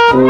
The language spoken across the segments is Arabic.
ازيكم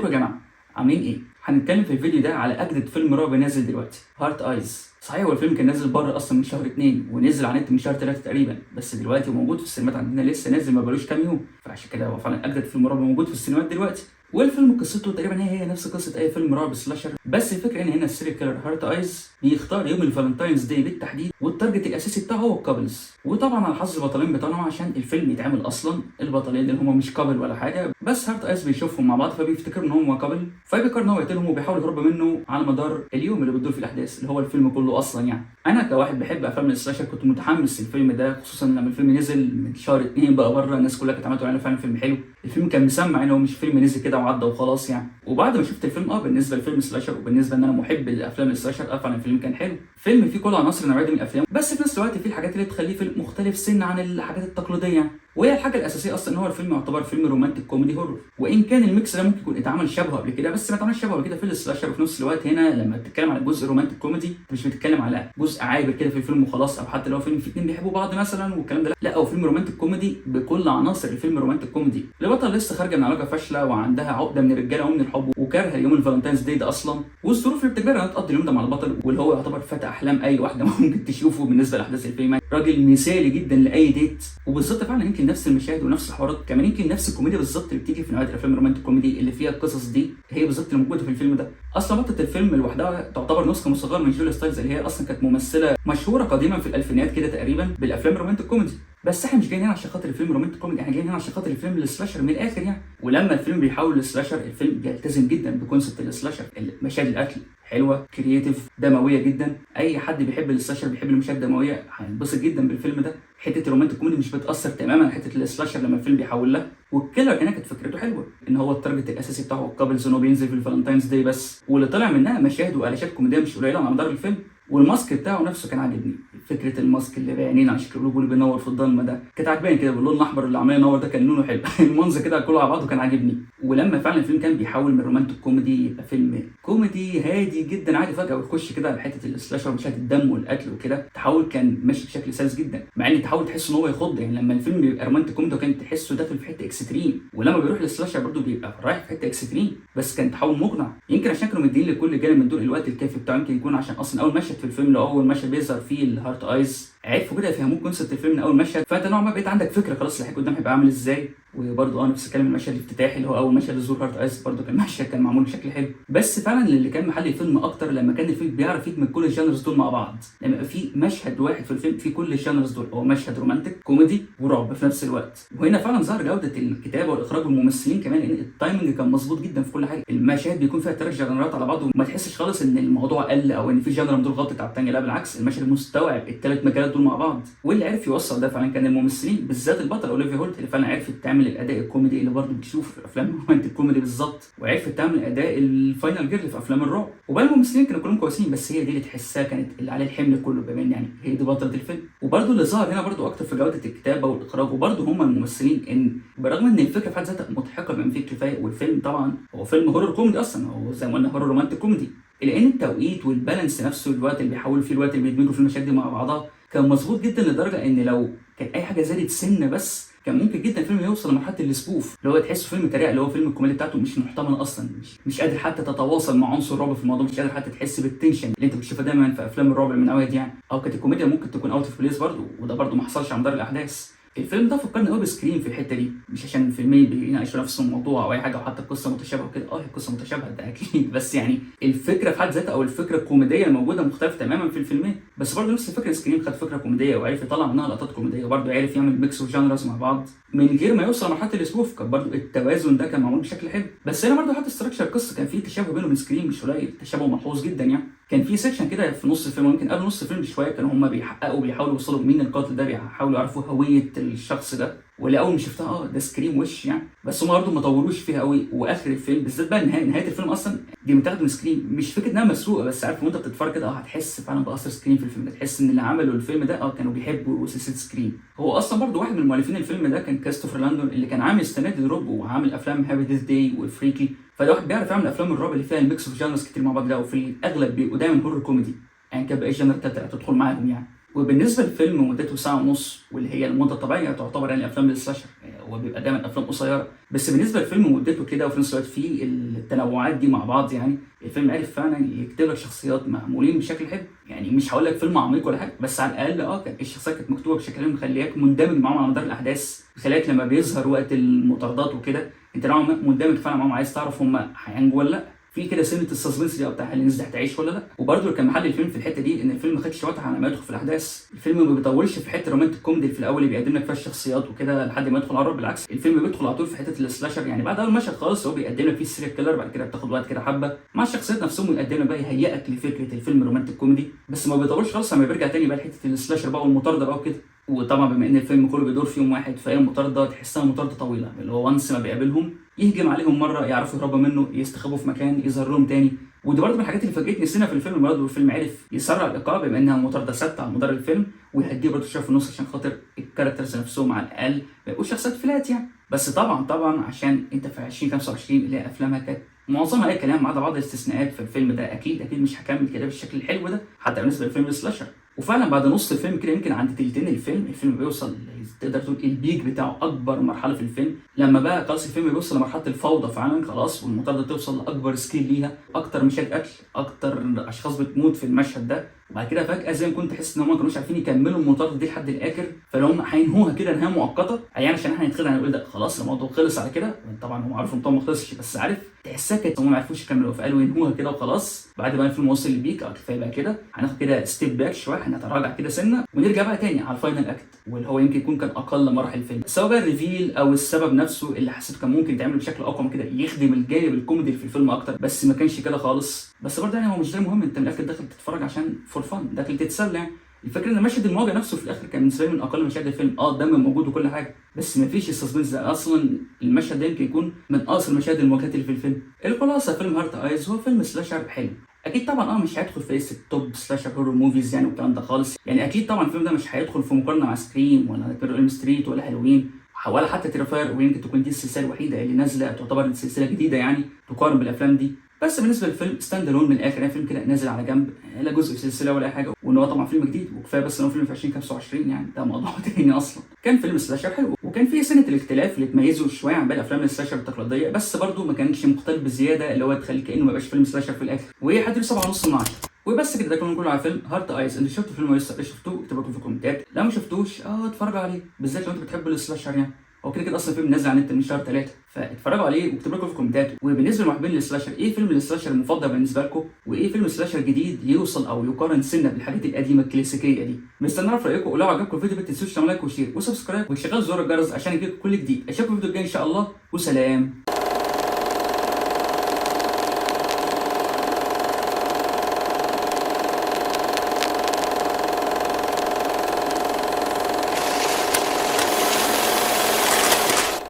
يا جماعه؟ عاملين ايه؟ هنتكلم في الفيديو ده على اجدد فيلم رعب نازل دلوقتي، هارت ايز. صحيح هو الفيلم كان نازل بره اصلا من شهر 2 ونزل على النت من شهر 3 تقريبا، بس دلوقتي موجود في السينمات عندنا، لسه نازل ما بقالوش كام يوم، فعشان كده هو فعلا اجدد فيلم رعب موجود في السينمات دلوقتي. والفيلم قصته تقريبا هي نفس قصه اي فيلم رعب سلاشر، بس الفكره ان هنا السيريال كيلر هارت ايز بيختار يوم الفالنتاينز داي بالتحديد، والتارجت الاساسي بتاعه هو الكابلز. وطبعا على حظ البطلين بتاعهم عشان الفيلم يتعمل اصلا، البطلين اللي هم مش كابل ولا حاجه، بس هارت ايز بيشوفهم مع بعض فبيفتكر ان هم كابل، فبيقرر ان هو يقتلهم وبيحاول يهرب منه على مدار اليوم اللي بتدور في الاحداث اللي هو الفيلم كله اصلا يعني. انا كواحد بحب افلام السلاشر كنت متحمس للفيلم ده، خصوصا لما الفيلم نزل من شهر 2 بقى بره، الناس كلها كانت عماله تقول عليه فعلا فيلم حلو. الفيلم كان مسمع يعني، هو مش فيلم نزل كده وعدى وخلاص يعني. وبعد ما شفت الفيلم بالنسبه لفيلم سلاشر وبالنسبه ان انا محب للافلام السلاشر، فعلا الفيلم كان حلو. فيلم فيه كل عناصر النوعيه دي من الافلام، بس في نفس الوقت فيه الحاجات اللي تخليه فيلم مختلف سن عن الحاجات التقليديه. وهي الحاجه الاساسيه اصلا ان هو الفيلم يعتبر فيلم رومانتيك كوميدي هورر، وان كان الميكس ده ممكن يكون اتعمل شبهه قبل كده، بس ما اتعملش شبهه قبل كده في السلاشر. وفي نفس الوقت هنا لما بتتكلم على جزء رومانتيك كوميدي، انت مش بتتكلم على جزء عابر كده في الفيلم وخلاص، او حتى لو فيلم فيه اتنين بيحبوا بعض مثلا والكلام ده، لا هو فيلم رومانتيك كوميدي بكل عناصر الفيلم رومانتيك كوميدي. البطل لسه خارجه من علاقه فاشله وعندها عقده من الرجاله ومن الحب وكارهه يوم الفالنتاينز داي ده اصلا، والظروف اللي بتجبرها انها تقضي اليوم ده مع البطل، واللي هو يعتبر فتى احلام اي واحده ممكن تشوفه بالنسبه لاحداث الفيلم. راجل مثالي جدا لاي ديت، وبالظبط فعلا يمكن نفس المشاهد ونفس الحوارات، كمان يمكن نفس الكوميديا بالظبط اللي بتيجي في نوعيه الافلام الرومانتيك كوميدي اللي فيها القصص دي، هي بالظبط اللي موجوده في الفيلم ده. اصلا بطله الفيلم لوحدها تعتبر نسخه مصغره من جوليا ستايلز، اللي هي اصلا كانت ممثله مشهوره قديما في الالفينات كده تقريبا بالافلام الرومانتيك كوميدي. بس احنا مش جايين هنا عشان خاطر الفيلم رومانتيك كوميدي، احنا جايين هنا عشان خاطر الفيلم السلاشر من الاخر يعني. ولما الفيلم بيحاول للسلاشر، الفيلم بيلتزم جدا بكونسبت السلاشر، مشاهد القتل حلوه كرييتيف دمويه جدا. اي حد بيحب السلاشر بيحب المشاهد الدمويه هينبسط جدا بالفيلم ده. حته الرومانتيك كوميدي مش بتاثر تماما على حته السلاشر لما الفيلم بيحول لها. والكيلر هنا كانت فكرته حلوه، ان هو التارجت الاساسي بتاعه الكابلز، ان هو بينزل في الفالنتاينز داي بس، واللي طلع منها مشاهد وقلاشات كوميديه مش قليله على مدار الفيلم. والماسك بتاعه نفسه كان عاجبني، فكره الماسك اللي باينين على شكل لوجو اللي بينور في الضلمه ده كانت عاجباني كده، باللون الاحمر اللي عمال ينور ده كان لونه حلو المنظر كده كله على بعضه كان عاجبني. ولما فعلا الفيلم كان بيحول من رومانتيك كوميدي يبقى فيلم كوميدي هادي جدا عادي، فجاه ويخش كده على حته السلاشر ومشاهد الدم والقتل وكده، تحول كان ماشي بشكل سلس جدا، مع ان التحول تحس ان هو يخض يعني. لما الفيلم بيبقى رومانتيك كوميدي كان تحسه داخل في حته اكستريم، ولما بيروح للسلاشر برضه بيبقى رايح في حته اكستريم، بس كان تحول مقنع. يمكن عشان كانوا مدين لكل جانب من دول الوقت الكافي بتاعه، يمكن يكون عشان اصلا اول مشهد في الفيلم لو اول مشهد بيظهر فيه الهارت ايز عرفوا كده يفهموك كونسيبت الفيلم من اول مشهد، فانت نوعا ما بقيت عندك فكره خلاص اللي قدام هيبقى عامل ازاي. وبرضه نفس الكلام المشهد الافتتاحي اللي هو اول مشهد ظهور هارت ايز، برضه كان مشهد كان معمول بشكل حلو. بس فعلا اللي كان محل الفيلم اكتر لما كان الفيلم بيعرف يدمج كل الجانرز دول مع بعض، لما يبقى في مشهد واحد في الفيلم فيه كل الجانرز دول، هو مشهد رومانتيك كوميدي ورعب في نفس الوقت. وهنا فعلا ظهر جوده الكتابه والاخراج والممثلين كمان، ان التايمنج كان مظبوط جدا في كل حاجه. المشاهد بيكون فيها 3 جانرات على بعض وما تحسش خالص ان الموضوع قل او ان في جانر من دول غطت على الثانيه، لا بالعكس، المشهد مستوعب ال3 مجالات دول مع بعض. واللي عرف يوصل ده فعلا كان الممثلين، بالذات البطل اوليفيا هولت اللي فعلا عرفت تعمل الاداء الكوميدي اللي برضه بتشوفه في افلام الرومانتيك كوميدي بالظبط، وعرفت تعمل اداء الفاينل جيرل في افلام الرعب. وباقي الممثلين كانوا كلهم كويسين، بس هي دي اللي تحسها كانت اللي عليه الحمل كله بما يعني هي دي بطله الفيلم. وبرضه اللي ظهر هنا برضه اكتر في جوده الكتابه والاخراج وبرضه هم الممثلين، ان برغم ان الفكره في حد ذاتها مضحكه بما فيه الكفايه، والفيلم طبعا هو فيلم هورر كوميدي اصلا، هو زي ما قلنا هورر رومانتيك كوميدي، الا ان التوقيت والبالانس نفسه، الوقت اللي بيحولوا فيه الوقت اللي بيدمجوا في المشاهد دي مع بعضها كان مظبوط جدا، لدرجه ان لو كان اي حاجه زادت سنه بس كان ممكن جدا الفيلم يوصل لمرحله السبوف، اللي هو تحسه فيلم تريقه، اللي هو فيلم الكوميديا بتاعته مش محتمل اصلا، مش قادر حتى تتواصل مع عنصر الرعب في الموضوع، مش قادر حتى تحس بالتنشن اللي انت بتشوفها دايما في افلام الرعب من اوقات يعني. او كانت الكوميديا ممكن تكون اوت اوف بليس برضه، وده برضه ما حصلش على مدار الاحداث. الفيلم ده فكرني قوي بسكريم في الحته دي، مش عشان الفيلمين بيناقشوا نفس الموضوع او اي حاجه وحتى القصه متشابهه وكده، هي القصه متشابهه ده اكيد، بس يعني الفكره في حد ذاتها او الفكره الكوميديه الموجوده مختلفه تماما في الفيلمين. بس برضه نفس الفكره، سكريم خد فكره كوميديه وعرف يطلع منها لقطات كوميديه، وبرضه عرف يعمل ميكس وجانرز مع بعض من غير ما يوصل لمرحله الاسبوف. كان برضه التوازن ده كان معمول بشكل حلو. بس هنا برضه حتى استراكشر القصه كان فيه تشابه بينه وبين سكريم مش قليل، تشابه ملحوظ جدا يعني. كان في سيكشن كده في نص الفيلم، يمكن قبل نص الفيلم بشويه، كانوا هم بيحققوا بيحاولوا يوصلوا مين القاتل ده، بيحاولوا يعرفوا هويه الشخص ده، واللي اول ما شفتها ده سكريم وش يعني. بس هم برضه ما طولوش فيها قوي، واخر الفيلم بالذات بقى نهايه الفيلم اصلا دي متاخده من سكريم، مش فكره انها مسروقه، بس عارف وانت بتتفرج كده هتحس فعلا باثر سكريم في الفيلم ده، تحس ان اللي عملوا الفيلم ده كانوا بيحبوا سلسله سكريم. هو اصلا برضه واحد من مؤلفين الفيلم ده كان كريستوفر لاندون، اللي كان عامل السنه دي دروب وعامل افلام هابي ديث داي وفريكي، فده واحد بيعرف يعمل افلام الرعب اللي فيها الميكس اوف جانرز كتير مع بعض ده، وفي الاغلب بيبقوا دايما هورر كوميدي، يعني كان باي جانر انت هتدخل معاهم يعني. وبالنسبه للفيلم مدته ساعه ونص، واللي هي المده الطبيعيه تعتبر يعني افلام السلاشر، هو بيبقى دايما افلام قصيره، بس بالنسبه للفيلم مدته كده وفي نفس الوقت فيه التنوعات دي مع بعض، يعني الفيلم عرف فعلا يكتب لك شخصيات معمولين بشكل حلو. يعني مش هقول لك فيلم عميق ولا حاجه، بس على الاقل كان الشخصيات كانت مكتوبه بشكل حلو، مخلياك مندمج معاهم على مدار الاحداث، مخليك لما بيظهر وقت المطاردات وكده انت نوعا ما مندمج فعلا معاهم، عايز تعرف هم هينجوا ولا لا، في كده سنه السسبنس دي بتاع هل الناس دي هتعيش ولا لا. وبرده كان محل الفيلم في الحته دي ان الفيلم ما خدش وقت على ما يدخل في الاحداث، الفيلم ما بيطولش في حته رومانتيك كوميدي في الاول اللي بيقدم لك فيها الشخصيات وكده لحد ما يدخل على الرعب، بالعكس الفيلم بيدخل على طول في حته السلاشر، يعني بعد اول مشهد خالص هو بيقدم لك فيه السيريال كيلر، بعد كده بتاخد وقت كده حبه مع الشخصيات نفسهم ويقدم لك بقى يهيئك لفكره الفيلم رومانتيك كوميدي، بس ما بيطولش خالص لما بيرجع تاني بقى لحته السلاشر بقى والمطارده بقى وكده. وطبعا بما ان الفيلم كله بيدور في يوم واحد، فهي المطارده تحسها مطارده طويله، اللي هو وانس ما بيقابلهم يهجم عليهم مره، يعرفوا يهربوا منه، يستخبوا في مكان، يظهر لهم تاني. ودي برضه من الحاجات اللي فاجئتني السنه في الفيلم برضه، والفيلم عرف يسرع الايقاع بما انها مطارده ثابته على مدار الفيلم، ويهديه برضه شويه في النص عشان خاطر الكاركترز نفسهم على الاقل ما يبقوش شخصيات فلات يعني. بس طبعا عشان انت في 2025 اللي هي افلامها كانت معظمها اي كلام ما عدا بعض الاستثناءات، في الفيلم ده اكيد مش هكمل كده بالشكل الحلو ده حتى بالنسبه للفيلم السلاشر. وفعلا بعد نص الفيلم كده يمكن عند تلتين الفيلم بيوصل تقدر تقول البيك بتاعه، اكبر مرحله في الفيلم لما بقى خلاص الفيلم بيوصل لمرحله الفوضى فعلا خلاص، والمطارده توصل لاكبر سكيل ليها، اكتر مشاهد قتل، اكتر اشخاص بتموت في المشهد ده، وبعد كده فجاه زي ما كنت تحس ان هم ما كانوش عارفين يكملوا المطارده دي لحد الاخر، فلو هم هينهوها كده نهايه مؤقته يعني عشان احنا هنتخدع هنقول ده خلاص الموضوع خلص على كده. طبعا هم عارفين الموضوع ما خلصش، بس عارف تحسها كانت هم ما عرفوش يكملوا فقالوا ينهوها كده وخلاص. بعد ما الفيلم وصل للبيك كفايه بقى كده، هناخد كده ستيب باك شويه، هنتراجع كده سنه ونرجع بقى تاني على الفاينل اكت، واللي هو يمكن يكون كان اقل مراحل الفيلم، سواء بقى الريفيل او السبب نفسه اللي حسيت كان ممكن يتعمل بشكل اقوى من كده يخدم الجانب الكوميدي في الفيلم اكتر، بس ما كانش كده خالص. بس برضه يعني هو مش ده المهم، انت من الاخر داخل تتفرج عشان فور فن، داخل تتسلى يعني. الفكره ان مشهد المواجهه نفسه في الاخر كان بالنسبه لي من اقل مشاهد الفيلم، الدم موجود وكل حاجه، بس ما فيش السسبنس ده اصلا. المشهد ده يمكن يكون من اقصر مشاهد المواجهات اللي في الفيلم. الخلاصه فيلم هارت ايز هو فيلم سلاشر حلو، اكيد طبعا مش هيدخل في ليست التوب سلاشر هورر موفيز يعني والكلام ده خالص، يعني اكيد طبعا الفيلم ده مش هيدخل في مقارنه مع سكريم ولا إلم ستريت ولا هالوين ولا حتى تيرافاير، ويمكن تكون دي السلسله الوحيده اللي نازله تعتبر سلسله جديده يعني تقارن بالافلام دي. بس بالنسبه للفيلم ستاند الون من الاخر، يعني فيلم كده نازل على جنب، لا جزء في سلسله ولا اي حاجه، وان هو طبعا فيلم جديد وكفايه بس انه فيلم في 2025 يعني ده موضوع تاني اصلا. كان فيلم سلاشر حلو، وكان فيه سنه الاختلاف اللي تميزه شويه عن باقي الافلام السلاشر التقليديه، بس برده ما كانش مختلف بزياده اللي هو تخلي كانه ما يبقاش فيلم سلاشر في الاخر، وهي حد 7.5 من 10. وبس كده ده كان كله على فيلم هارت ايز. انت شفت الفيلم ولا لسه؟ شفتوه اكتبوا في الكومنتات، لو ما شفتوش اتفرجوا عليه، بالذات لو انتوا بتحبوا السلاشر يعني، هو كده اصلا فيلم نازل على النت من شهر 3، فاتفرجوا عليه واكتبوا لكم في الكومنتات. وبالنسبه للمحبين للسلاشر، ايه فيلم السلاشر المفضل بالنسبه لكم؟ وايه فيلم سلاشر جديد يوصل او يقارن سنه بالحاجات القديمه الكلاسيكيه دي؟ مستني اعرف رايكم، ولو عجبكم الفيديو ما تنسوش تعملوا لايك وشير وسبسكرايب وتشغلوا زر الجرس عشان يجيلكم كل جديد. اشوفكم في الفيديو الجاي ان شاء الله، وسلام.